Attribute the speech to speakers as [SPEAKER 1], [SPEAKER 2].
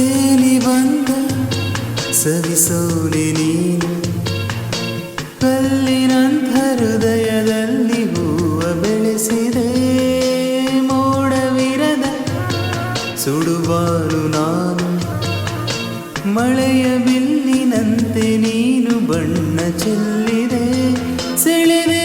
[SPEAKER 1] ತೇಲಿ ಬಂದ ಸವಿಸೋಲೆ ನೀನು, ಕಲ್ಲಿನಂಥ ಹೃದಯದಲ್ಲಿ ಹೂವ ಬೆಳೆಸಿದೆ. ಮೋಡವಿರದ ಸುಡುವಾನು ನಾನು, ಮಳೆಯ ಬಿಲ್ಲಿನಂತೆ ನೀನು ಬಣ್ಣ ಚೆಲ್ಲಿದೆ. ಸೆಳೆದೆ